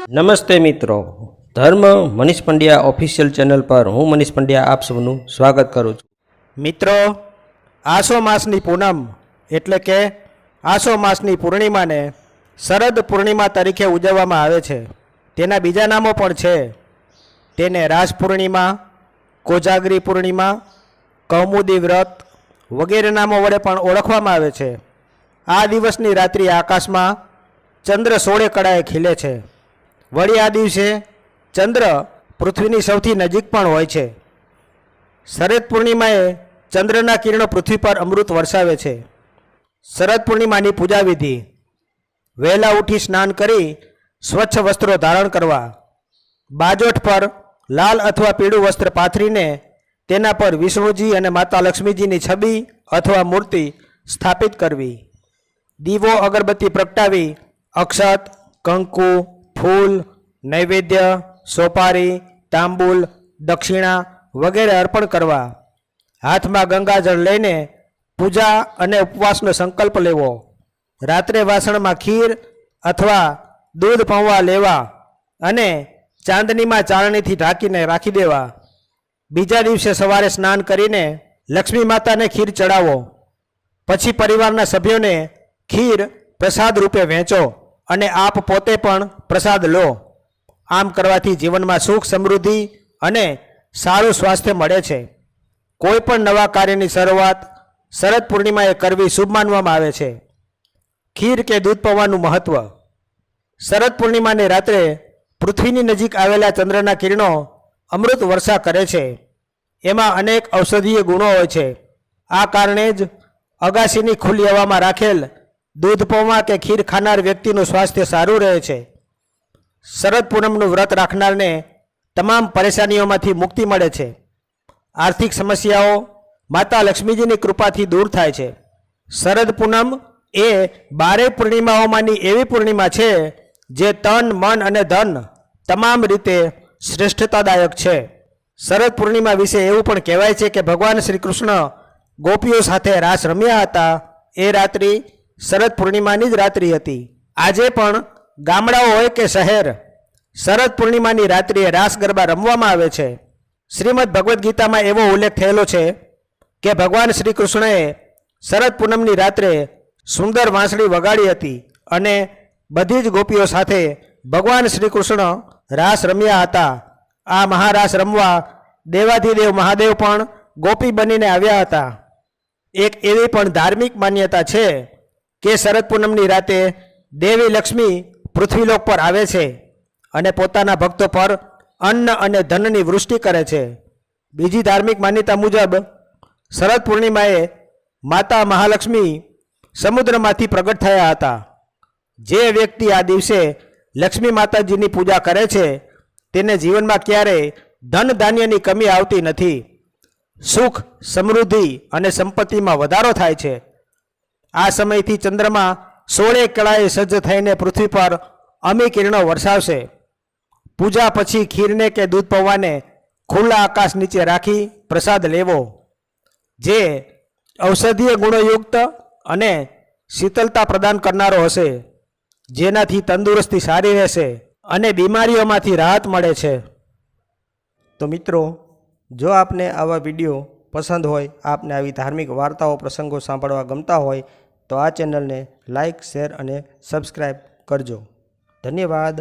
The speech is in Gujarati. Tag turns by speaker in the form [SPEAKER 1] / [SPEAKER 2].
[SPEAKER 1] નમસ્તે મિત્રો, ધર્મ મનીષ પંડ્યા ઓફિશિયલ ચેનલ પર હું મનીષ પંડ્યા આપ સૌનું સ્વાગત કરું છું।
[SPEAKER 2] મિત્રો, આસો માસની પૂનમ એટલે કે આસો માસની પૂર્ણિમાને શરદ પૂર્ણિમા તરીકે ઉજવવામાં આવે છે। તેના બીજા નામો પણ છે। તેને રાસ પૂર્ણિમા, કોજાગરી પૂર્ણિમા, કૌમુદી વ્રત વગેરે નામો વડે પણ ઓળખવામાં આવે છે। આ દિવસની રાત્રિ આકાશમાં ચંદ્ર 16 કળાએ ખીલે છે। વળી આ દિવસે ચંદ્ર પૃથ્વીની સૌથી નજીક પણ હોય છે। શરદ પૂર્ણિમાએ ચંદ્રના કિરણો પૃથ્વી પર અમૃત વરસાવે છે। શરદ પૂર્ણિમાની પૂજા વિધિ: વહેલા ઉઠી સ્નાન કરી સ્વચ્છ વસ્ત્રો ધારણ કરવા, બાજોઠ પર લાલ અથવા પીળું વસ્ત્ર પાથરીને તેના પર વિષ્ણુજી અને માતા લક્ષ્મીજીની છબી અથવા મૂર્તિ સ્થાપિત કરવી, દીવો અગરબત્તી પ્રગટાવી અક્ષત, કંકુ, ફૂલ, નૈવેદ્ય, સોપારી, તાંબુલ, દક્ષિણા વગેરે અર્પણ કરવા, હાથમાં ગંગાજળ લઈને પૂજા અને ઉપવાસનો સંકલ્પ લેવો, રાત્રે વાસણમાં ખીર અથવા દૂધ પૌવા લેવા અને ચાંદનીમાં ચાળણીથી ઢાંકીને રાખી દેવા। બીજા દિવસે સવારે સ્નાન કરીને લક્ષ્મી માતાને ખીર ચડાવો, પછી પરિવારના સભ્યોને ખીર પ્રસાદ રૂપે વહેંચો અને આપ પોતે પણ પ્રસાદ લો। આમ કરવાથી જીવનમાં સુખ, સમૃદ્ધિ અને સારું સ્વાસ્થ્ય મળે છે। કોઈ પણ નવા કાર્યની શરૂઆત શરદ પૂર્ણિમાએ કરવી શુભ માનવામાં આવે છે। ખીર કે દૂધ પૌવાનું મહત્વ: શરદ પૂર્ણિમાની રાત્રે પૃથ્વીની નજીક આવેલા ચંદ્રના કિરણો અમૃત વર્ષા કરે છે। એમાં અનેક ઔષધીય ગુણો હોય છે। આ કારણે જ અગાસીની ખુલ્લી હવામાં રાખેલ દૂધ પૌવા કે ખીર ખાનાર વ્યક્તિનું સ્વાસ્થ્ય સારું રહે છે। શરદ પૂનમનું વ્રત રાખનારને તમામ પરેશાનીઓમાંથી મુક્તિ મળે છે। આર્થિક સમસ્યાઓ માતા લક્ષ્મીજીની કૃપાથી દૂર થાય છે। શરદ પૂનમ એ 12 પૂર્ણિમાઓમાંની એવી પૂર્ણિમા છે જે તન, મન અને ધન તમામ રીતે શ્રેષ્ઠતાદાયક છે। શરદ પૂર્ણિમા વિશે એવું પણ કહેવાય છે કે ભગવાન શ્રી કૃષ્ણ ગોપીઓ સાથે રાસ રમ્યા હતા એ રાત્રિ શરદ પૂર્ણિમાની જ રાત્રિ હતી। આજે પણ ગામડાઓ હોય કે શહેર, શરદ પૂર્ણિમાની રાત્રિએ રાસ ગરબા રમવામાં આવે છે। શ્રીમદ ભગવદ્ ગીતામાં એવો ઉલ્લેખ થયેલો છે કે ભગવાન શ્રી કૃષ્ણએ શરદ પૂનમની રાત્રે સુંદર વાંસળી વગાડી હતી અને બધી જ ગોપીઓ સાથે ભગવાન શ્રી કૃષ્ણ રાસ રમ્યા હતા। આ મહારાસ રમવા દેવાધિદેવ મહાદેવ પણ ગોપી બનીને આવ્યા હતા। એક એવી પણ ધાર્મિક માન્યતા છે કે શરદ પૂનમની રાતે દેવી લક્ષ્મી પૃથ્વીલોક પર આવે છે અને પોતાના ભક્તો પર અન્ન અને ધનની વૃષ્ટિ કરે છે। બીજી ધાર્મિક માન્યતા મુજબ શરદ પૂર્ણિમાએ માતા મહાલક્ષ્મી સમુદ્રમાંથી પ્રગટ થયા હતા। જે વ્યક્તિ આ દિવસે લક્ષ્મી માતાજીની પૂજા કરે છે તેને જીવનમાં ક્યારેય ધન ધાન્યની કમી આવતી નથી। સુખ, સમૃદ્ધિ અને સંપત્તિમાં વધારો થાય છે। આ સમયથી ચંદ્રમાં 16 કળાએ સજ્જ થઈને પૃથ્વી પર અમી કિરણો વરસાવશે। પૂજા પછી ખીરને કે દૂધ પૌવાને ખુલ્લા આકાશ નીચે રાખી પ્રસાદ લેવો, જે ઔષધીય ગુણોયુક્ત અને શીતળતા પ્રદાન કરનારો હશે, જેનાથી તંદુરસ્તી સારી રહેશે અને બીમારીઓમાંથી રાહત મળે છે। તો મિત્રો, જો આપને આવા વિડીયો પસંદ હોય, આપને આવી ધાર્મિક વાર્તાઓ, પ્રસંગો સાંભળવા ગમતા હોય તો આ ચેનલને લાઈક, શેર અને સબસ્ક્રાઈબ કરજો। ધન્યવાદ।